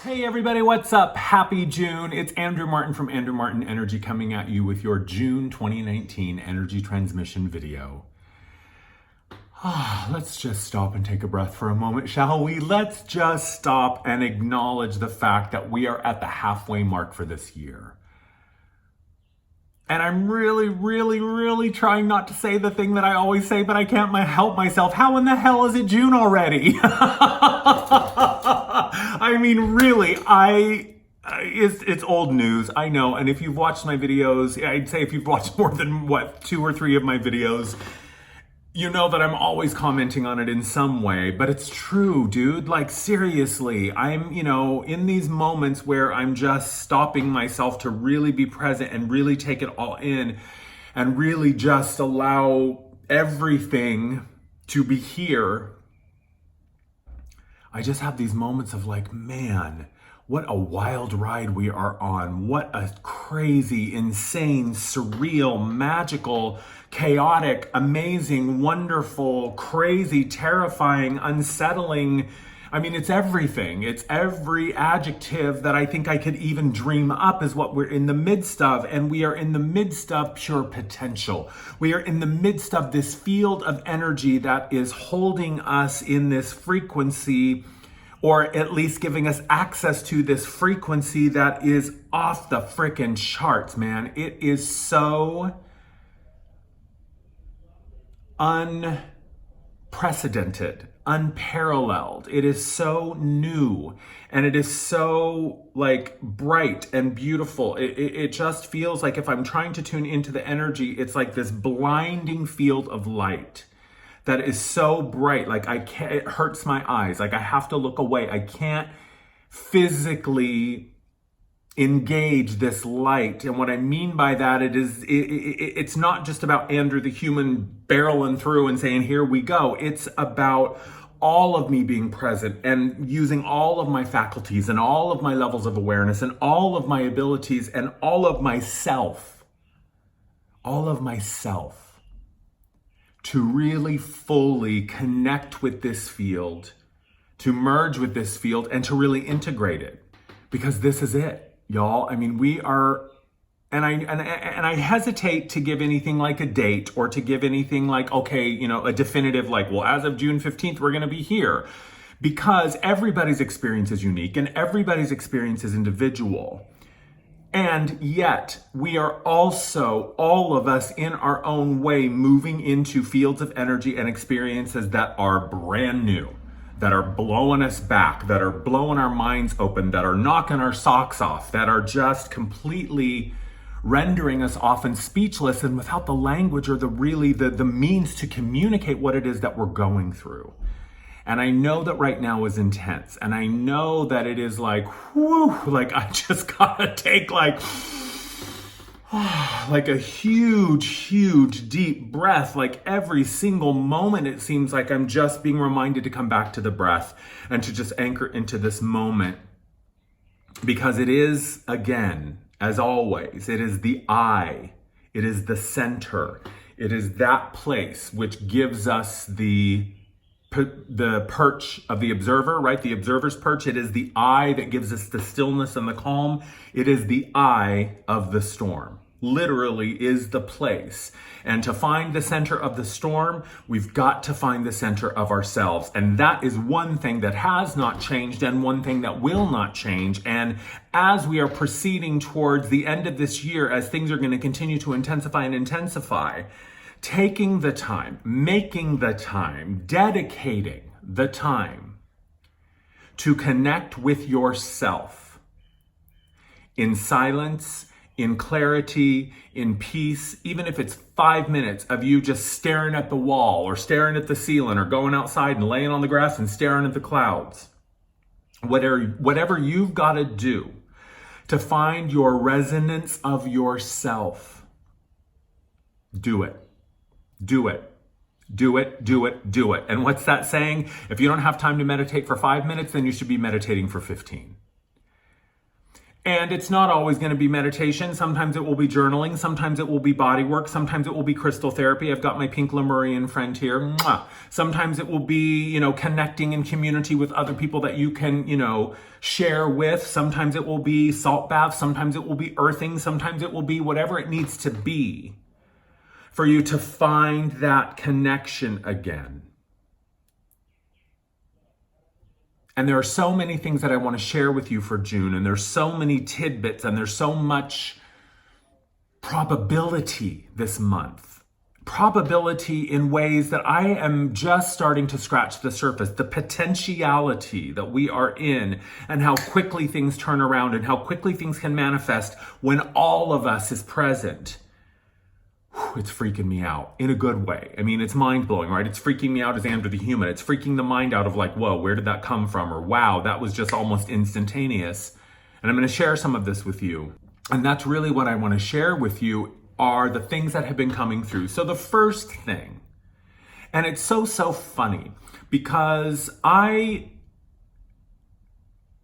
Hey everybody, what's up? Happy June. It's Andrew Martin from Andrew Martin Energy coming at you with your June 2019 energy transmission video. Let's just stop and take a breath for a moment, shall we? Let's just stop and acknowledge the fact that we are at the halfway mark for this year. And I'm really trying not to say the thing that I always say, but I can't help myself. How in the hell is it June already? I mean, really, it's old news, I know. And if you've watched my videos, I'd say if you've watched more than, 2 or 3 of my videos, you know that I'm always commenting on it in some way, but it's true, dude. Like, seriously, I'm, in these moments where I'm just stopping myself to really be present and really take it all in and really just allow everything to be here. I just have these moments of like, man, what a wild ride we are on. What a crazy, insane, surreal, magical, chaotic, amazing, wonderful, crazy, terrifying, unsettling. I mean, it's everything. It's every adjective that I think I could even dream up is what we're in the midst of. And we are in the midst of pure potential. We are in the midst of this field of energy that is holding us in this frequency, or at least giving us access to this frequency that is off the frickin' charts, man. It is so unprecedented, unparalleled. It is so new, and it is so like bright and beautiful. It just feels like if I'm trying to tune into the energy, it's like this blinding field of light that is so bright, like it hurts my eyes. Like I have to look away. I can't physically engage this light. And what I mean by that, it's not just about Andrew the human barreling through and saying, here we go. It's about all of me being present and using all of my faculties and all of my levels of awareness and all of my abilities and all of myself to really fully connect with this field, to merge with this field, and to really integrate it. Because this is it, y'all. I mean, we are, and I hesitate to give anything like a date or to give anything like, okay, a definitive like, well, as of June 15th, we're gonna be here. Because everybody's experience is unique and everybody's experience is individual. And yet, we are also, all of us in our own way, moving into fields of energy and experiences that are brand new, that are blowing us back, that are blowing our minds open, that are knocking our socks off, that are just completely rendering us often speechless and without the language or the means to communicate what it is that we're going through. And I know that right now is intense. And I know that it is like, whew, like I just gotta take like a huge, deep breath. Like every single moment, it seems like I'm just being reminded to come back to the breath and to just anchor into this moment. Because it is, again, as always, it is the I, it is the center. It is that place which gives us the perch of the observer, right? The observer's perch. It is the eye that gives us the stillness and the calm. It is the eye of the storm. Literally is the place. And to find the center of the storm, we've got to find the center of ourselves. And that is one thing that has not changed and one thing that will not change. And as we are proceeding towards the end of this year, as things are going to continue to intensify, taking the time, making the time, dedicating the time to connect with yourself in silence, in clarity, in peace, even if it's 5 minutes of you just staring at the wall or staring at the ceiling or going outside and laying on the grass and staring at the clouds. Whatever you've got to do to find your resonance of yourself, do it. Do it. Do it, do it, do it. And what's that saying? If you don't have time to meditate for 5 minutes, then you should be meditating for 15. And it's not always going to be meditation. Sometimes it will be journaling. Sometimes it will be body work. Sometimes it will be crystal therapy. I've got my pink Lemurian friend here. Mwah. Sometimes it will be, connecting in community with other people that you can, share with. Sometimes it will be salt baths. Sometimes it will be earthing. Sometimes it will be whatever it needs to be for you to find that connection again. And there are so many things that I want to share with you for June, and there's so many tidbits, and there's so much probability this month. Probability in ways that I am just starting to scratch the surface. The potentiality that we are in, and how quickly things turn around, and how quickly things can manifest when all of us is present. It's freaking me out in a good way. I mean, it's mind-blowing, right? It's freaking me out as Andrew the human. It's freaking the mind out of like, whoa, where did that come from? Or wow, that was just almost instantaneous. And I'm going to share some of this with you. And that's really what I want to share with you are the things that have been coming through. So the first thing, and it's so funny because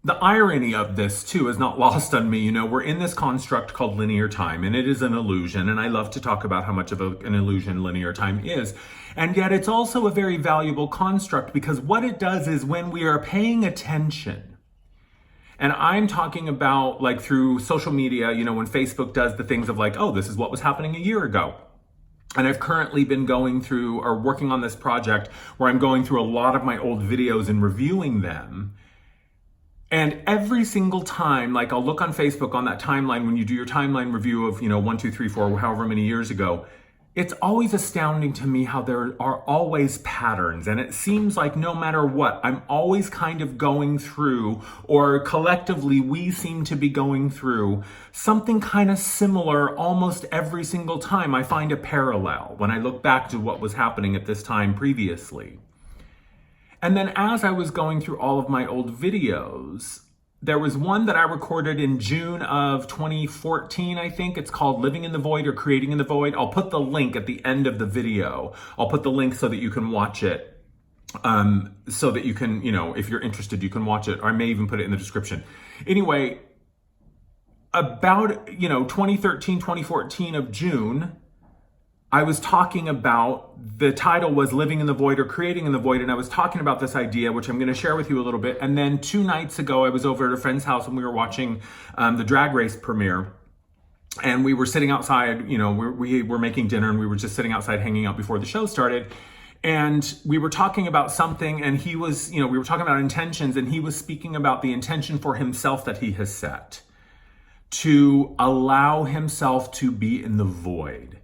the irony of this, too, is not lost on me. We're in this construct called linear time, and it is an illusion. And I love to talk about how much of an illusion linear time is. And yet it's also a very valuable construct because what it does is when we are paying attention, and I'm talking about like through social media, when Facebook does the things of like, oh, this is what was happening a year ago. And I've currently been going through or working on this project where I'm going through a lot of my old videos and reviewing them. And every single time, like I'll look on Facebook on that timeline when you do your timeline review of, 1, 2, 3, 4, however many years ago, it's always astounding to me how there are always patterns. And it seems like no matter what, I'm always kind of going through, or collectively we seem to be going through something kind of similar almost every single time. I find a parallel when I look back to what was happening at this time previously. And then as I was going through all of my old videos, there was one that I recorded in June of 2014, I think. It's called Living in the Void or Creating in the Void. I'll put the link at the end of the video. I'll put the link so that you can watch it. So that you can, if you're interested, you can watch it. Or I may even put it in the description. Anyway, about, 2013, 2014 of June, I was talking about, the title was Living in the Void or Creating in the Void, and I was talking about this idea, which I'm going to share with you a little bit. And then 2 nights ago, I was over at a friend's house and we were watching the Drag Race premiere. And we were sitting outside, we were making dinner and we were just sitting outside hanging out before the show started. And we were talking about something, and he was, we were talking about intentions, and he was speaking about the intention for himself that he has set to allow himself to be in the void.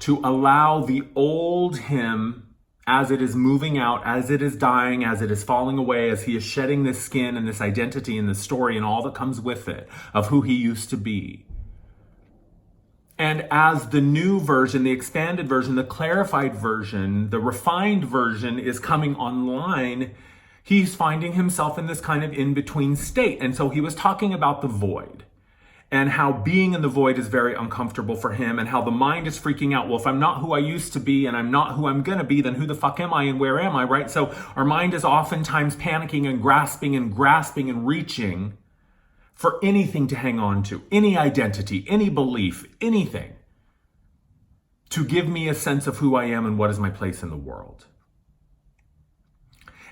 To allow the old him, as it is moving out, as it is dying, as it is falling away, as he is shedding this skin and this identity and this story and all that comes with it of who he used to be. And as the new version, the expanded version, the clarified version, the refined version is coming online, he's finding himself in this kind of in-between state. And so he was talking about the void. And how being in the void is very uncomfortable for him, and how the mind is freaking out. Well, if I'm not who I used to be and I'm not who I'm going to be, then who the fuck am I and where am I, right? So our mind is oftentimes panicking and grasping and reaching for anything to hang on to, any identity, any belief, anything to give me a sense of who I am and what is my place in the world.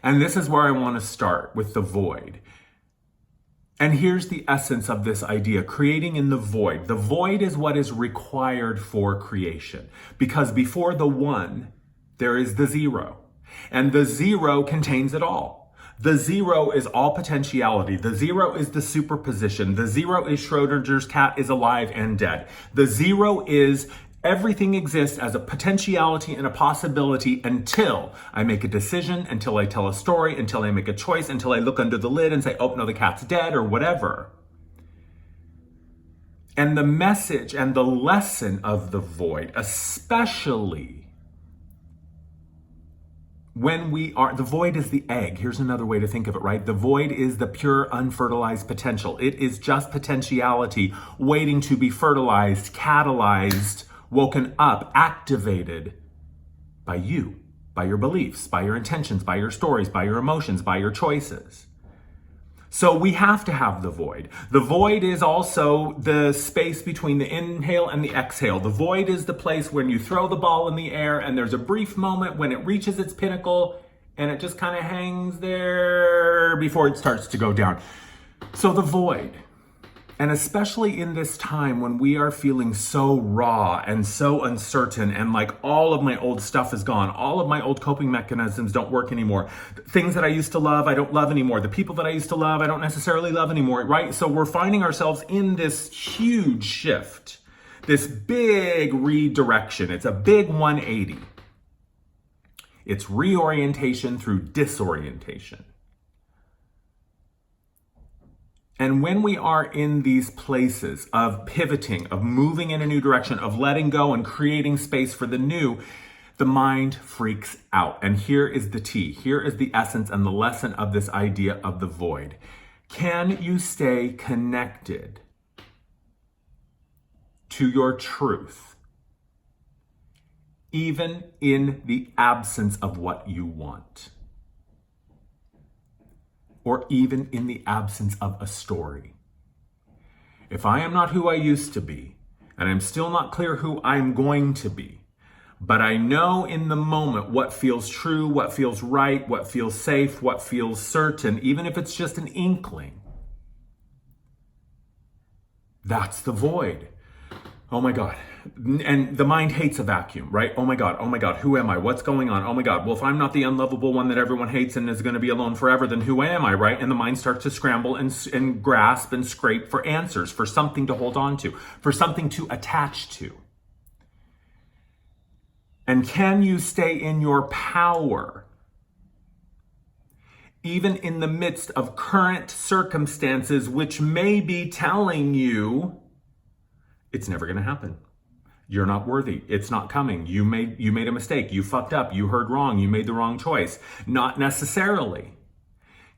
And this is where I want to start with the void. And here's the essence of this idea, creating in the void. The void is what is required for creation, because before the one, there is the zero. And the zero contains it all. The zero is all potentiality. The zero is the superposition. The zero is Schrodinger's cat is alive and dead. The zero is everything exists as a potentiality and a possibility until I make a decision, until I tell a story, until I make a choice, until I look under the lid and say, oh, no, the cat's dead or whatever. And the message and the lesson of the void, especially when the void is the egg. Here's another way to think of it, right? The void is the pure unfertilized potential. It is just potentiality waiting to be fertilized, catalyzed, woken up, activated by you, by your beliefs, by your intentions, by your stories, by your emotions, by your choices. So we have to have the void. The void is also the space between the inhale and the exhale. The void is the place when you throw the ball in the air and there's a brief moment when it reaches its pinnacle and it just kind of hangs there before it starts to go down. So the void. And especially in this time when we are feeling so raw and so uncertain and like all of my old stuff is gone, all of my old coping mechanisms don't work anymore. Things that I used to love, I don't love anymore. The people that I used to love, I don't necessarily love anymore, right? So we're finding ourselves in this huge shift, this big redirection. It's a big 180. It's reorientation through disorientation. And when we are in these places of pivoting, of moving in a new direction, of letting go and creating space for the new, the mind freaks out. And here is the tea. Here is the essence and the lesson of this idea of the void. Can you stay connected to your truth, even in the absence of what you want? Or even in the absence of a story? If I am not who I used to be, and I'm still not clear who I'm going to be, but I know in the moment what feels true, what feels right, what feels safe, what feels certain, even if it's just an inkling, that's the void. Oh my God. And the mind hates a vacuum, right? Oh my God, who am I? What's going on? Oh my God, well, if I'm not the unlovable one that everyone hates and is going to be alone forever, then who am I, right? And the mind starts to scramble and grasp and scrape for answers, for something to hold on to, for something to attach to. And can you stay in your power, even in the midst of current circumstances, which may be telling you it's never going to happen? You're not worthy. It's not coming. You made a mistake. You fucked up. You heard wrong. You made the wrong choice. Not necessarily.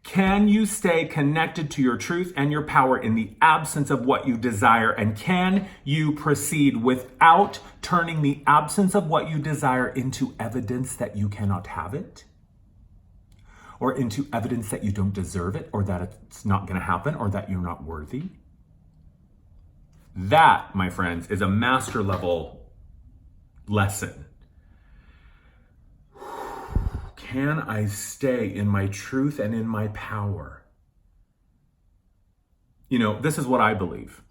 Can you stay connected to your truth and your power in the absence of what you desire? And can you proceed without turning the absence of what you desire into evidence that you cannot have it? Or into evidence that you don't deserve it, or that it's not going to happen, or that you're not worthy? That, my friends, is a master level lesson. Can I stay in my truth and in my power? You know, this is what I believe.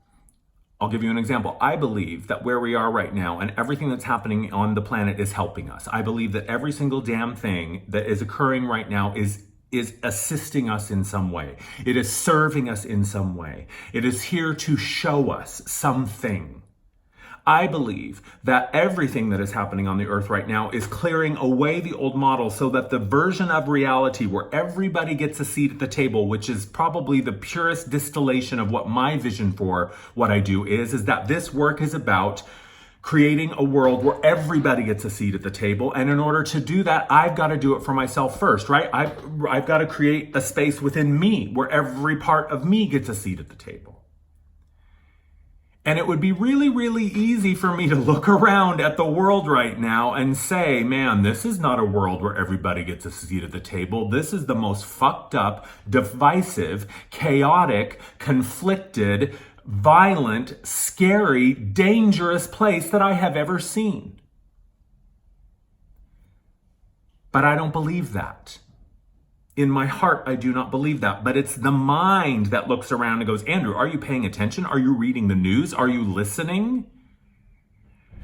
I'll give you an example. I believe that where we are right now and everything that's happening on the planet is helping us. I believe that every single damn thing that is occurring right now is assisting us in some way. It is serving us in some way. It is here to show us something. I believe that everything that is happening on the earth right now is clearing away the old model so that the version of reality where everybody gets a seat at the table, which is probably the purest distillation of what my vision for what I do is that this work is about creating a world where everybody gets a seat at the table. And in order to do that, I've got to do it for myself first, right? I've got to create a space within me where every part of me gets a seat at the table. And it would be really, really easy for me to look around at the world right now and say, man, this is not a world where everybody gets a seat at the table. This is the most fucked up, divisive, chaotic, conflicted, violent, scary, dangerous place that I have ever seen. But I don't believe that. In my heart, I do not believe that. But it's the mind that looks around and goes, Andrew, are you paying attention? Are you reading the news? Are you listening?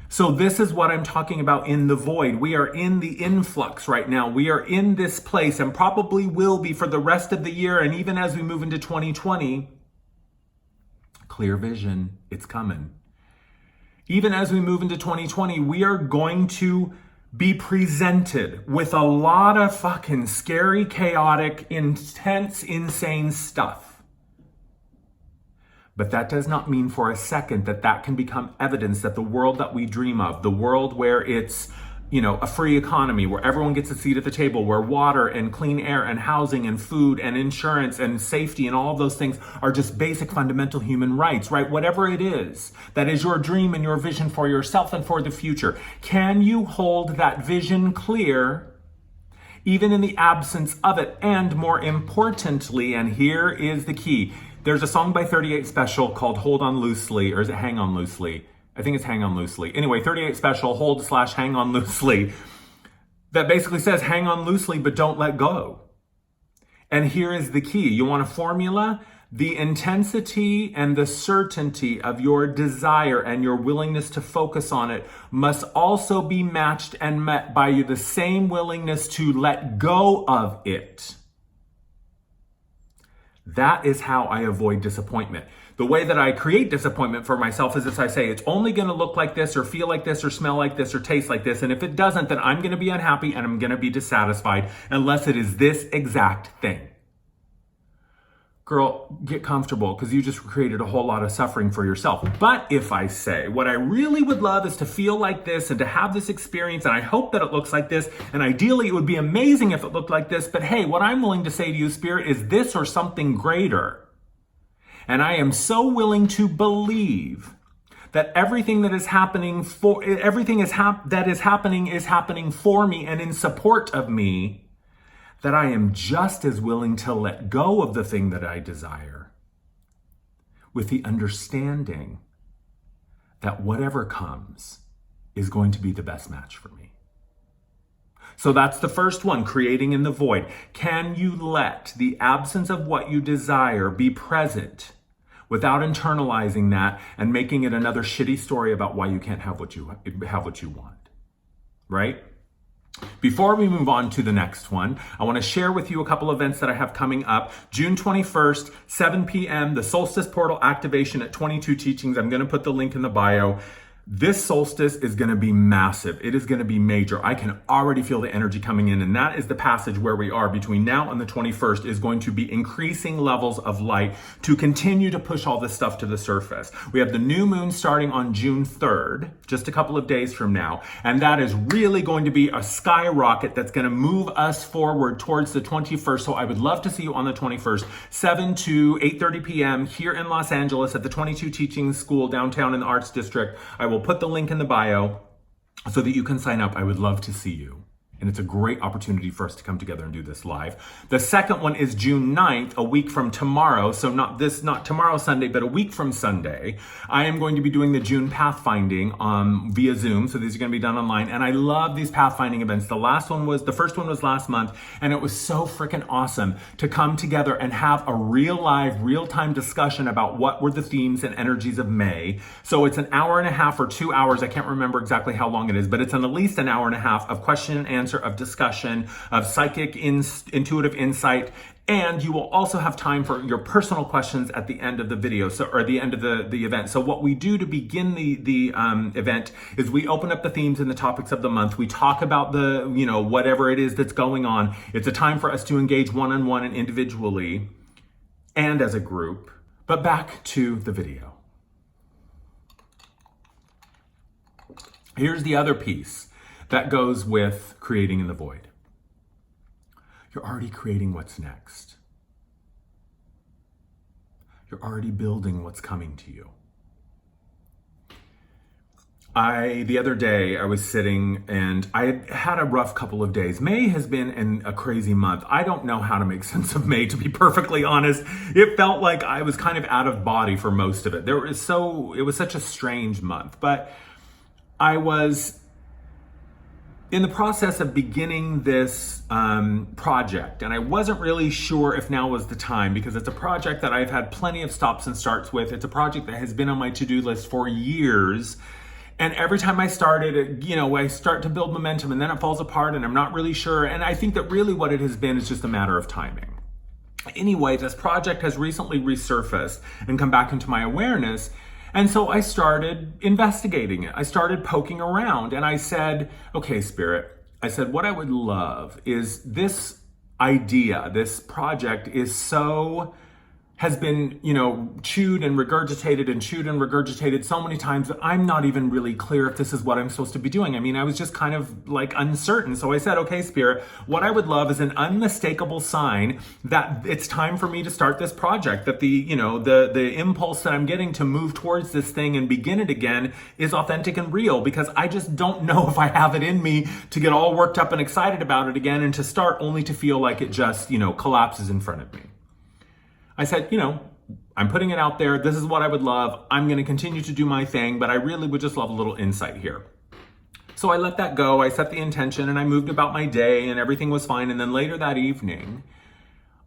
So this is what I'm talking about in the void. We are in the influx right now. We are in this place and probably will be for the rest of the year. And even as we move into 2020, clear vision, it's coming. Even as we move into 2020, we are going to be presented with a lot of fucking scary, chaotic, intense, insane stuff. But that does not mean for a second that can become evidence that the world that we dream of, the world where it's, you know, a free economy, where everyone gets a seat at the table, where water and clean air and housing and food and insurance and safety and all of those things are just basic fundamental human rights, right? Whatever it is, that is your dream and your vision for yourself and for the future. Can you hold that vision clear even in the absence of it. And more importantly, and here is the key, there's a song by 38 Special called Hold On Loosely, or is it Hang On Loosely? I think it's Hang On Loosely. Anyway, 38 Special, hold/hang on loosely, that basically says hang on loosely, but don't let go. And here is the key. You want a formula? The intensity and the certainty of your desire and your willingness to focus on it must also be matched and met by the same willingness to let go of it. That is how I avoid disappointment. The way that I create disappointment for myself is if I say it's only going to look like this or feel like this or smell like this or taste like this. And if it doesn't, then I'm going to be unhappy and I'm going to be dissatisfied unless it is this exact thing. Girl, get comfortable because you just created a whole lot of suffering for yourself. But if I say what I really would love is to feel like this and to have this experience, and I hope that it looks like this, and ideally it would be amazing if it looked like this, but hey, what I'm willing to say to you, Spirit, is this or something greater. And I am so willing to believe that everything that is happening is happening for me and in support of me, that I am just as willing to let go of the thing that I desire, with the understanding that whatever comes is going to be the best match for me. So that's the first one, creating in the void. Can you let the absence of what you desire be present without internalizing that and making it another shitty story about why you can't have what you want, right? Before we move on to the next one, I want to share with you a couple events that I have coming up. June 21st, 7 p.m., the Solstice Portal activation at 22 Teachings. I'm going to put the link in the bio. This solstice is going to be massive. It is going to be major. I can already feel the energy coming in, and that is the passage where we are between now and the 21st is going to be increasing levels of light to continue to push all this stuff to the surface. We have the new moon starting on June 3rd, just a couple of days from now, and that is really going to be a skyrocket that's going to move us forward towards the 21st. So I would love to see you on the 21st, 7 to 8:30 p.m. here in Los Angeles at the 22 Teachings School downtown in the Arts District. I will put the link in the bio so that you can sign up. I would love to see you. And it's a great opportunity for us to come together and do this live. The second one is June 9th, a week from tomorrow. So not tomorrow Sunday, but a week from Sunday. I am going to be doing the June pathfinding via Zoom. So these are going to be done online. And I love these pathfinding events. The first one was last month, and it was so freaking awesome to come together and have a real-time discussion about what were the themes and energies of May. So it's an hour and a half or 2 hours. I can't remember exactly how long it is, but it's at least an hour and a half of question and answer, of discussion, of psychic intuitive insight, and you will also have time for your personal questions at the end of the video, or the end of the event. So what we do to begin the event is we open up the themes and the topics of the month. We talk about whatever it is that's going on. It's a time for us to engage one-on-one and individually and as a group. But back to the video. Here's the other piece that goes with creating in the void. You're already creating what's next. You're already building what's coming to you. The other day I was sitting and I had a rough couple of days. May has been a crazy month. I don't know how to make sense of May, to be perfectly honest. It felt like I was kind of out of body for most of it. It was such a strange month, but I was in the process of beginning this project, and I wasn't really sure if now was the time, because it's a project that I've had plenty of stops and starts with. It's a project that has been on my to-do list for years, and every time I start it, I start to build momentum, and then it falls apart, and I'm not really sure, and I think that really what it has been is just a matter of timing. Anyway, this project has recently resurfaced and come back into my awareness. And so I started investigating it. I started poking around, and I said, okay, Spirit, what I would love is this idea, this project is so has been, chewed and regurgitated so many times that I'm not even really clear if this is what I'm supposed to be doing. I mean, I was just kind of like uncertain. So I said, okay, Spirit, what I would love is an unmistakable sign that it's time for me to start this project, that the impulse that I'm getting to move towards this thing and begin it again is authentic and real, because I just don't know if I have it in me to get all worked up and excited about it again and to start only to feel like it just, collapses in front of me. I said, I'm putting it out there. This is what I would love. I'm going to continue to do my thing, but I really would just love a little insight here. So I let that go. I set the intention and I moved about my day and everything was fine. And then later that evening,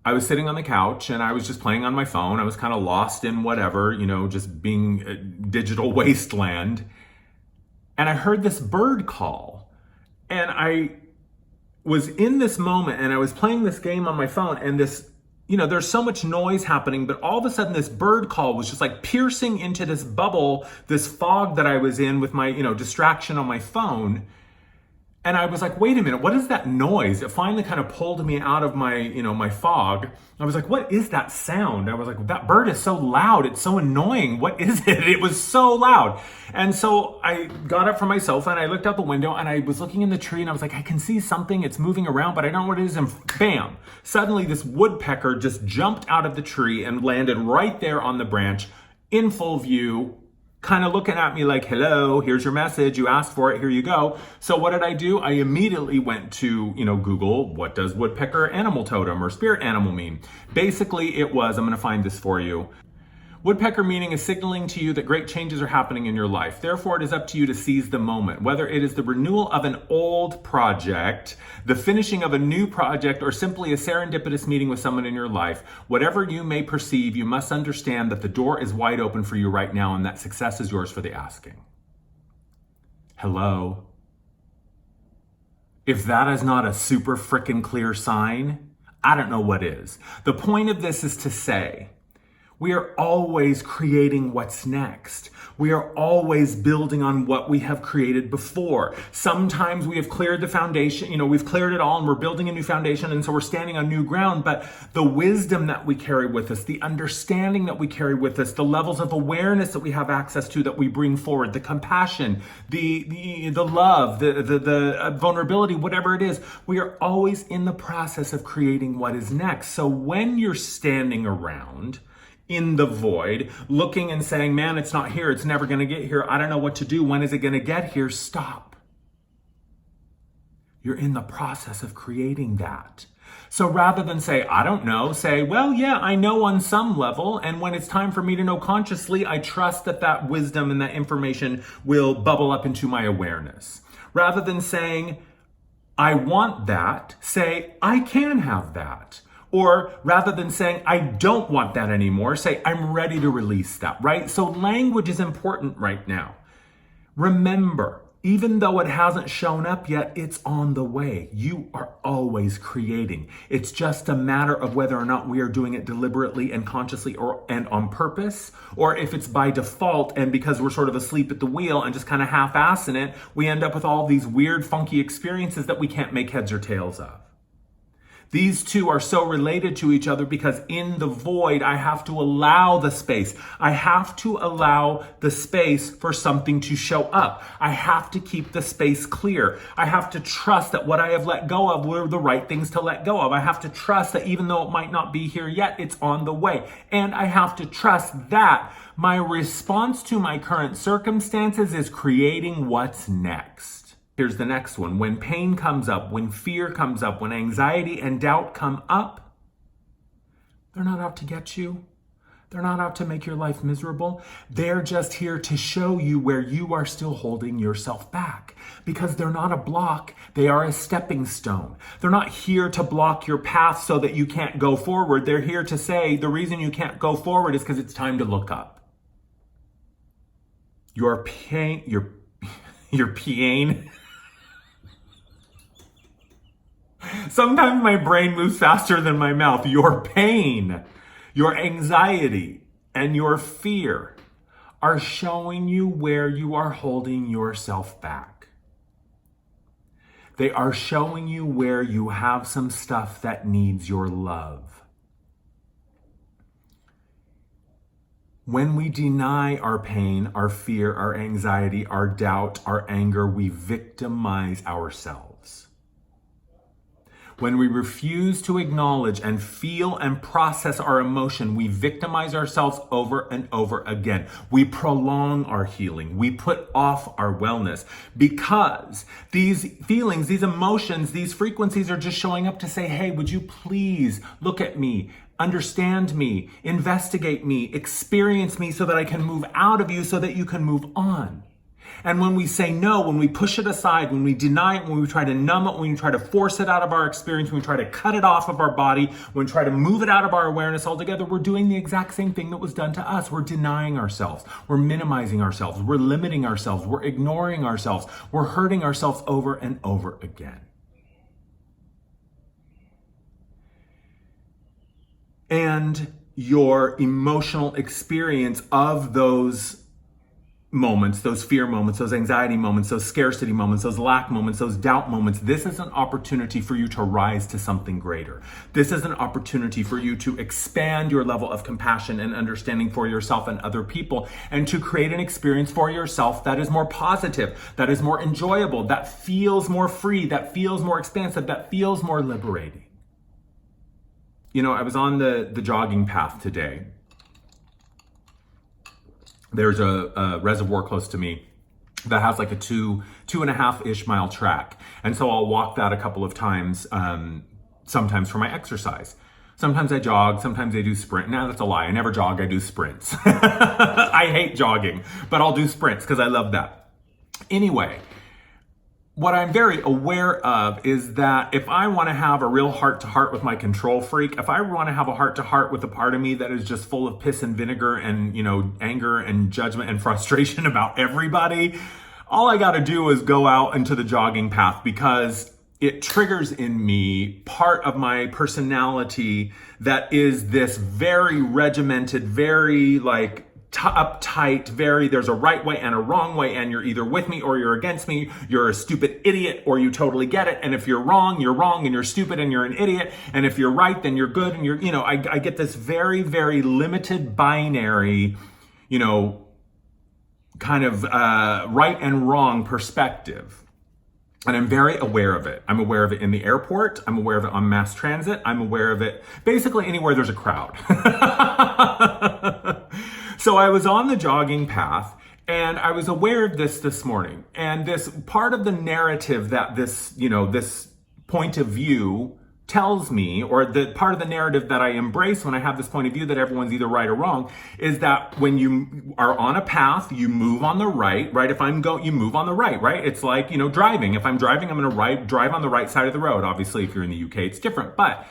I was sitting on the couch and I was just playing on my phone. I was kind of lost in whatever, just being a digital wasteland. And I heard this bird call. And I was in this moment and I was playing this game on my phone, and this, there's so much noise happening, but all of a sudden this bird call was just like piercing into this bubble, this fog that I was in with my, distraction on my phone. And I was like, wait a minute, what is that noise? It finally kind of pulled me out of my, my fog. I was like, what is that sound? I was like, that bird is so loud. It's so annoying. What is it? It was so loud. And so I got up from my sofa and I looked out the window and I was looking in the tree and I was like, I can see something. It's moving around, but I don't know what it is. And bam, suddenly this woodpecker just jumped out of the tree and landed right there on the branch in full view, kind of looking at me like, hello, here's your message. You asked for it. Here you go. So what did I do? I immediately went to, Google, what does woodpecker animal totem or spirit animal mean? Basically, it was, I'm going to find this for you. Woodpecker meaning is signaling to you that great changes are happening in your life. Therefore, it is up to you to seize the moment. Whether it is the renewal of an old project, the finishing of a new project, or simply a serendipitous meeting with someone in your life, whatever you may perceive, you must understand that the door is wide open for you right now and that success is yours for the asking. Hello? If that is not a super frickin' clear sign, I don't know what is. The point of this is to say, we are always creating what's next. We are always building on what we have created before. Sometimes we have cleared the foundation, we've cleared it all and we're building a new foundation, and so we're standing on new ground, but the wisdom that we carry with us, the understanding that we carry with us, the levels of awareness that we have access to that we bring forward, the compassion, the love, the vulnerability, whatever it is, we are always in the process of creating what is next. So when you're standing around in the void, looking and saying, man, it's not here. It's never going to get here. I don't know what to do. When is it going to get here? Stop. You're in the process of creating that. So rather than say, I don't know, say, well, yeah, I know on some level. And when it's time for me to know consciously, I trust that wisdom and that information will bubble up into my awareness. Rather than saying, I want that, say, I can have that. Or rather than saying, I don't want that anymore, say, I'm ready to release that, right? So language is important right now. Remember, even though it hasn't shown up yet, it's on the way. You are always creating. It's just a matter of whether or not we are doing it deliberately and consciously and on purpose, or if it's by default and because we're sort of asleep at the wheel and just kind of half-assing it, we end up with all these weird, funky experiences that we can't make heads or tails of. These two are so related to each other because in the void, I have to allow the space. I have to allow the space for something to show up. I have to keep the space clear. I have to trust that what I have let go of were the right things to let go of. I have to trust that even though it might not be here yet, it's on the way. And I have to trust that my response to my current circumstances is creating what's next. Here's the next one. When pain comes up, when fear comes up, when anxiety and doubt come up, they're not out to get you. They're not out to make your life miserable. They're just here to show you where you are still holding yourself back, because they're not a block. They are a stepping stone. They're not here to block your path so that you can't go forward. They're here to say the reason you can't go forward is because it's time to look up. Your pain. Sometimes my brain moves faster than my mouth. Your pain, your anxiety, and your fear are showing you where you are holding yourself back. They are showing you where you have some stuff that needs your love. When we deny our pain, our fear, our anxiety, our doubt, our anger, we victimize ourselves. When we refuse to acknowledge and feel and process our emotion, we victimize ourselves over and over again. We prolong our healing. We put off our wellness because these feelings, these emotions, these frequencies are just showing up to say, hey, would you please look at me, understand me, investigate me, experience me so that I can move out of you so that you can move on. And when we say no, when we push it aside, when we deny it, when we try to numb it, when we try to force it out of our experience, when we try to cut it off of our body, when we try to move it out of our awareness altogether, we're doing the exact same thing that was done to us. We're denying ourselves. We're minimizing ourselves. We're limiting ourselves. We're ignoring ourselves. We're hurting ourselves over and over again. And your emotional experience of those moments, those fear moments, those anxiety moments, those scarcity moments, those lack moments, those doubt moments, this is an opportunity for you to rise to something greater. This is an opportunity for you to expand your level of compassion and understanding for yourself and other people, and to create an experience for yourself that is more positive, that is more enjoyable, that feels more free, that feels more expansive, that feels more liberating. You know, I was on the jogging path today. There's a reservoir close to me that has like a 2.5-ish mile track. And so I'll walk that a couple of times, sometimes for my exercise. Sometimes I jog, sometimes I do sprint. Nah, that's a lie. I never jog, I do sprints. I hate jogging, but I'll do sprints because I love that. Anyway, what I'm very aware of is that if I want to have a real heart-to-heart with my control freak, if I want to have a heart-to-heart with a part of me that is just full of piss and vinegar and, you know, anger and judgment and frustration about everybody, all I got to do is go out into the jogging path, because it triggers in me part of my personality that is this very regimented, very like uptight, there's a right way and a wrong way, and you're either with me or you're against me. You're a stupid idiot or you totally get it. And if you're wrong, and you're stupid and you're an idiot. And if you're right, then you're good. And I get this very, very limited binary, kind of right and wrong perspective. And I'm very aware of it. I'm aware of it in the airport. I'm aware of it on mass transit. I'm aware of it basically anywhere there's a crowd. So I was on the jogging path and I was aware of this morning. And this part of the narrative that this point of view tells me, or the part of the narrative that I embrace when I have this point of view that everyone's either right or wrong, is that when you are on a path, you move on the right? If you move on the right? It's like, driving. If I'm driving, I'm going to drive on the right side of the road. Obviously, if you're in the UK, it's different. But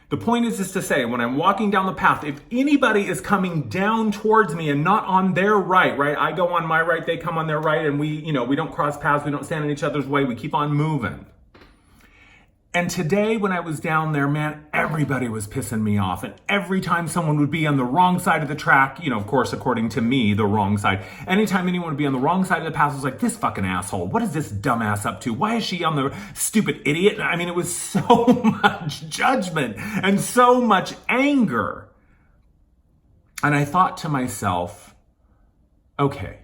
the point is just to say, when I'm walking down the path, if anybody is coming down towards me and not on their right? I go on my right, they come on their right, and we don't cross paths, we don't stand in each other's way, we keep on moving. And today when I was down there, man, everybody was pissing me off. And every time someone would be on the wrong side of the track, of course, according to me, the wrong side. Anytime anyone would be on the wrong side of the path, I was like, this fucking asshole, what is this dumbass up to? Why is she on the stupid idiot? I mean, it was so much judgment and so much anger. And I thought to myself, okay,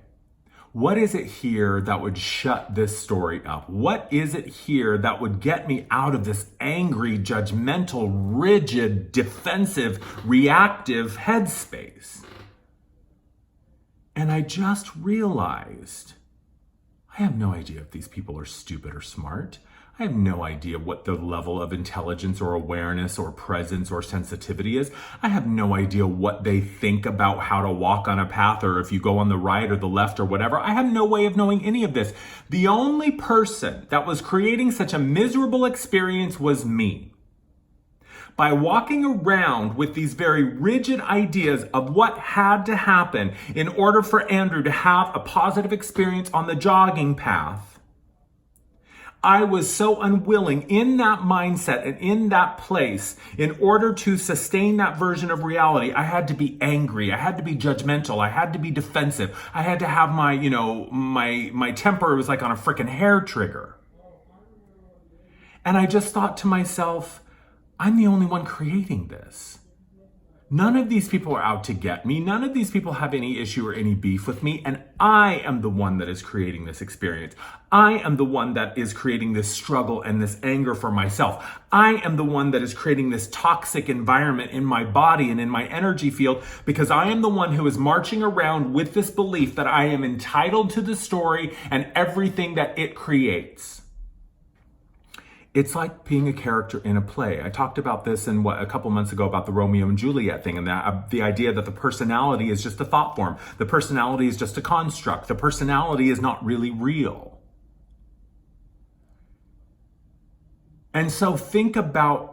what is it here that would shut this story up? What is it here that would get me out of this angry, judgmental, rigid, defensive, reactive headspace? And I just realized, I have no idea if these people are stupid or smart. I have no idea what the level of intelligence or awareness or presence or sensitivity is. I have no idea what they think about how to walk on a path, or if you go on the right or the left or whatever. I have no way of knowing any of this. The only person that was creating such a miserable experience was me. By walking around with these very rigid ideas of what had to happen in order for Andrew to have a positive experience on the jogging path, I was so unwilling in that mindset and in that place. In order to sustain that version of reality, I had to be angry. I had to be judgmental. I had to be defensive. I had to have my, my temper was like on a freaking hair trigger. And I just thought to myself, I'm the only one creating this. None of these people are out to get me. None of these people have any issue or any beef with me. And I am the one that is creating this experience. I am the one that is creating this struggle and this anger for myself. I am the one that is creating this toxic environment in my body and in my energy field, because I am the one who is marching around with this belief that I am entitled to the story and everything that it creates. It's like being a character in a play. I talked about this in a couple months ago about the Romeo and Juliet thing, and that the idea that the personality is just a thought form. The personality is just a construct. The personality is not really real. And so think about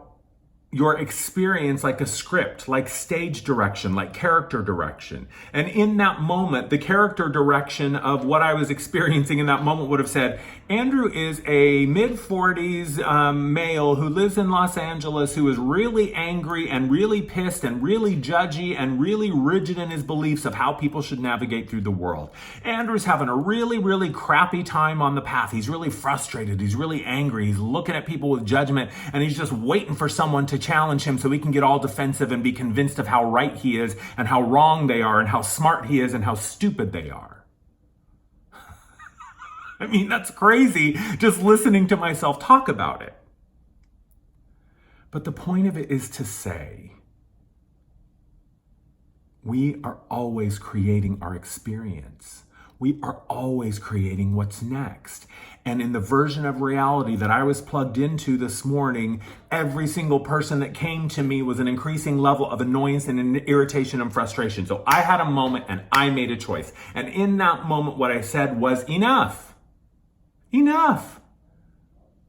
your experience like a script, like stage direction, like character direction. And in that moment, the character direction of what I was experiencing in that moment would have said, Andrew is a mid-40s male who lives in Los Angeles, who is really angry and really pissed and really judgy and really rigid in his beliefs of how people should navigate through the world. Andrew's having a really, really crappy time on the path. He's really frustrated. He's really angry. He's looking at people with judgment, and he's just waiting for someone to challenge him so he can get all defensive and be convinced of how right he is and how wrong they are and how smart he is and how stupid they are. I mean, that's crazy just listening to myself talk about it. But the point of it is to say, we are always creating our experience. We are always creating what's next. And in the version of reality that I was plugged into this morning, every single person that came to me was an increasing level of annoyance and irritation and frustration. So I had a moment and I made a choice. And in that moment, what I said was enough. Enough.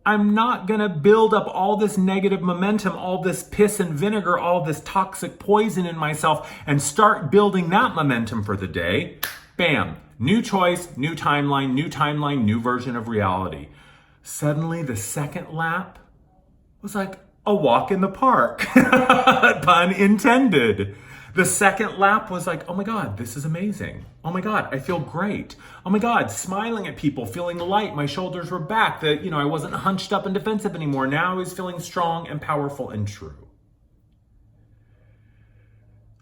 I'm not going to build up all this negative momentum, all this piss and vinegar, all this toxic poison in myself and start building that momentum for the day. Bam. New choice, new timeline, new version of reality. Suddenly, the second lap was like a walk in the park. Pun intended. The second lap was like, oh my God, this is amazing. Oh my God, I feel great. Oh my God, smiling at people, feeling light. My shoulders were back. I wasn't hunched up and defensive anymore. Now I was feeling strong and powerful and true.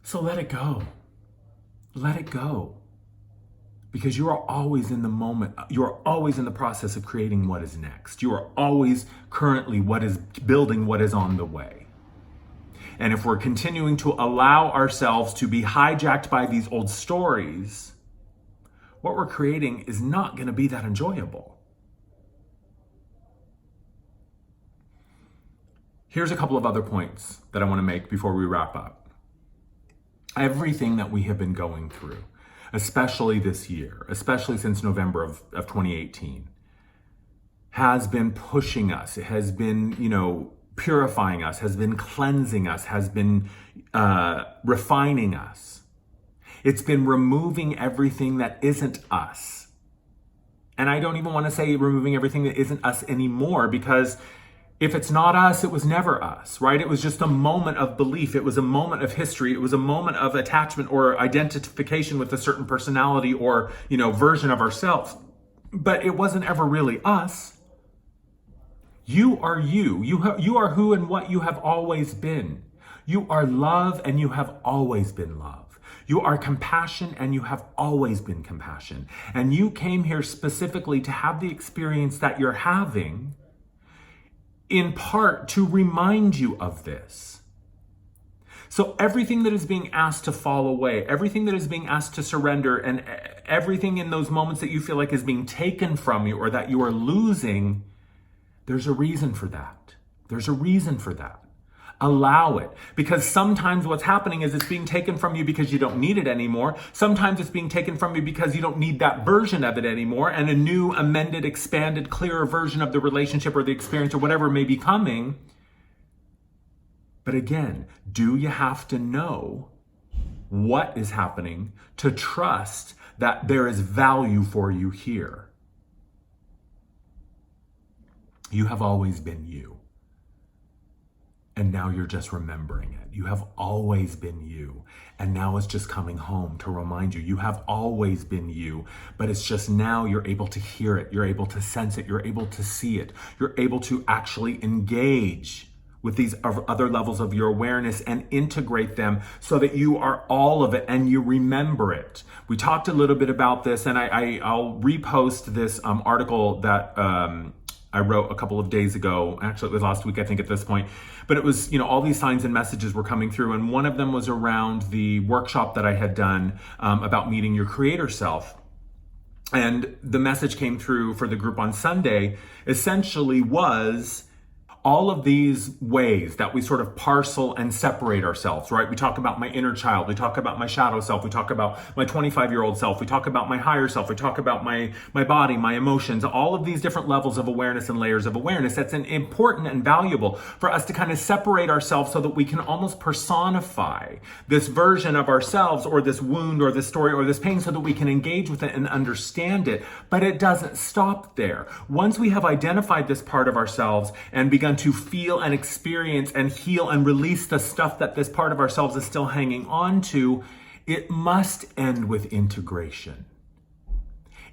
So let it go. Let it go. Because you are always in the moment. You are always in the process of creating what is next. You are always currently building what is on the way. And if we're continuing to allow ourselves to be hijacked by these old stories, what we're creating is not going to be that enjoyable. Here's a couple of other points that I want to make before we wrap up. Everything that we have been going through, especially this year, especially since November of 2018, has been pushing us. It has been, purifying us, has been cleansing us, has been refining us. It's been removing everything that isn't us. And I don't even want to say removing everything that isn't us anymore, because if it's not us, it was never us, right? It was just a moment of belief. It was a moment of history. It was a moment of attachment or identification with a certain personality or, version of ourselves. But it wasn't ever really us. You are you. You are who and what you have always been. You are love and you have always been love. You are compassion and you have always been compassion. And you came here specifically to have the experience that you're having, in part to remind you of this. So everything that is being asked to fall away, everything that is being asked to surrender, and everything in those moments that you feel like is being taken from you or that you are losing, there's a reason for that. There's a reason for that. Allow it. Because sometimes what's happening is it's being taken from you because you don't need it anymore. Sometimes it's being taken from you because you don't need that version of it anymore, and a new, amended, expanded, clearer version of the relationship or the experience or whatever may be coming. But again, do you have to know what is happening to trust that there is value for you here? You have always been you. And now you're just remembering it. You have always been you. And now it's just coming home to remind you. You have always been you. But it's just now you're able to hear it. You're able to sense it. You're able to see it. You're able to actually engage with these other levels of your awareness and integrate them so that you are all of it and you remember it. We talked a little bit about this, and I'll repost this article that I wrote a couple of days ago. Actually, it was last week, I think, at this point. But it was, all these signs and messages were coming through. And one of them was around the workshop that I had done about meeting your creator self. And the message came through for the group on Sunday essentially was all of these ways that we sort of parcel and separate ourselves, right? We talk about my inner child. We talk about my shadow self. We talk about my 25-year-old self. We talk about my higher self. We talk about my body, my emotions, all of these different levels of awareness and layers of awareness. That's important and valuable for us to kind of separate ourselves so that we can almost personify this version of ourselves or this wound or this story or this pain so that we can engage with it and understand it. But it doesn't stop there. Once we have identified this part of ourselves and begun to feel and experience and heal and release the stuff that this part of ourselves is still hanging on to, it must end with integration.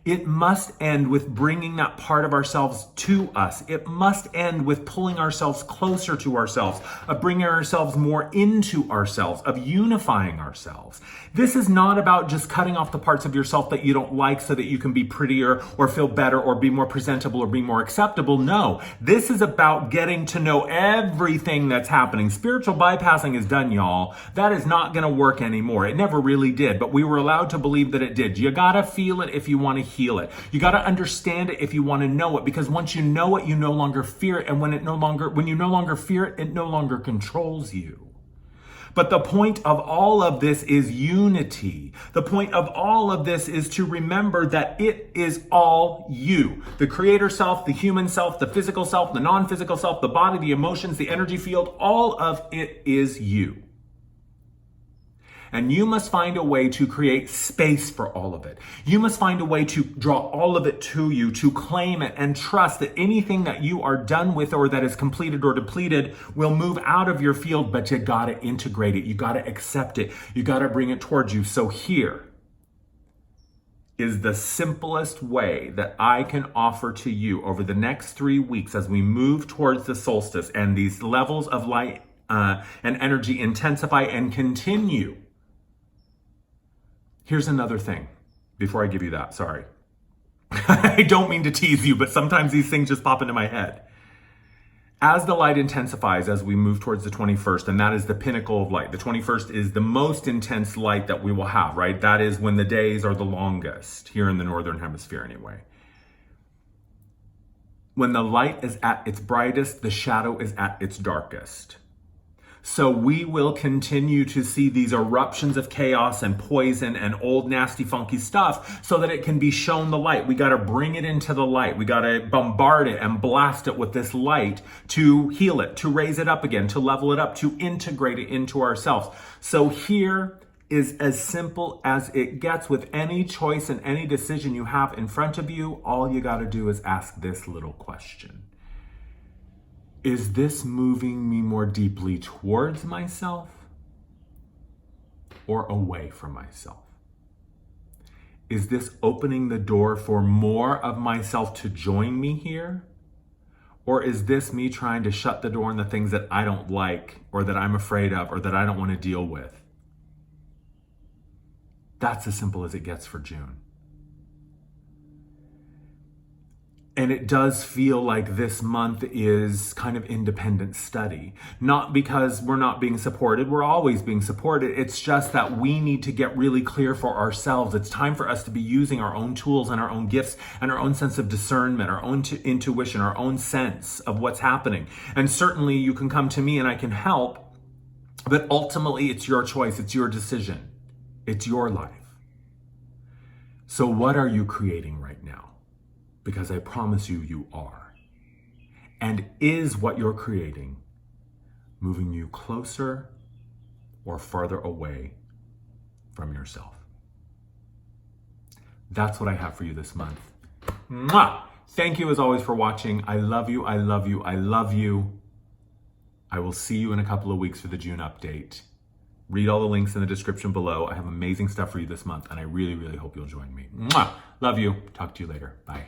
It must end with bringing that part of ourselves to us. It must end with pulling ourselves closer to ourselves, of bringing ourselves more into ourselves, of unifying ourselves. This is not about just cutting off the parts of yourself that you don't like so that you can be prettier or feel better or be more presentable or be more acceptable. No, this is about getting to know everything that's happening. Spiritual bypassing is done, y'all. That is not going to work anymore. It never really did, but we were allowed to believe that it did. You got to feel it if you want to heal it. You got to understand it if you want to know it, because once you know it, you no longer fear it. And when you no longer fear it, it no longer controls you. But the point of all of this is unity. The point of all of this is to remember that it is all you. The creator self, the human self, the physical self, the non-physical self, the body, the emotions, the energy field, all of it is you. And you must find a way to create space for all of it. You must find a way to draw all of it to you, to claim it and trust that anything that you are done with or that is completed or depleted will move out of your field, but you gotta integrate it. You gotta accept it. You gotta bring it towards you. So here is the simplest way that I can offer to you over the next 3 weeks as we move towards the solstice and these levels of light and energy intensify and continue. Here's another thing before I give you that, sorry. I don't mean to tease you, but sometimes these things just pop into my head. As the light intensifies, as we move towards the 21st, and that is the pinnacle of light. The 21st is the most intense light that we will have, right? That is when the days are the longest, here in the Northern Hemisphere anyway. When the light is at its brightest, the shadow is at its darkest. So we will continue to see these eruptions of chaos and poison and old, nasty, funky stuff so that it can be shown the light. We got to bring it into the light. We got to bombard it and blast it with this light to heal it, to raise it up again, to level it up, to integrate it into ourselves. So here is as simple as it gets with any choice and any decision you have in front of you. All you got to do is ask this little question. Is this moving me more deeply towards myself or away from myself? Is this opening the door for more of myself to join me here? Or is this me trying to shut the door on the things that I don't like or that I'm afraid of or that I don't want to deal with? That's as simple as it gets for June. And it does feel like this month is kind of independent study. Not because we're not being supported, we're always being supported. It's just that we need to get really clear for ourselves. It's time for us to be using our own tools and our own gifts and our own sense of discernment, our own intuition, our own sense of what's happening. And certainly you can come to me and I can help, but ultimately it's your choice, it's your decision, it's your life. So what are you creating right now? Because I promise you, you are. And is what you're creating moving you closer or farther away from yourself? That's what I have for you this month. Mwah! Thank you as always for watching. I love you, I love you, I love you. I will see you in a couple of weeks for the June update. Read all the links in the description below. I have amazing stuff for you this month, and I really, really hope you'll join me. Mwah! Love you. Talk to you later. Bye.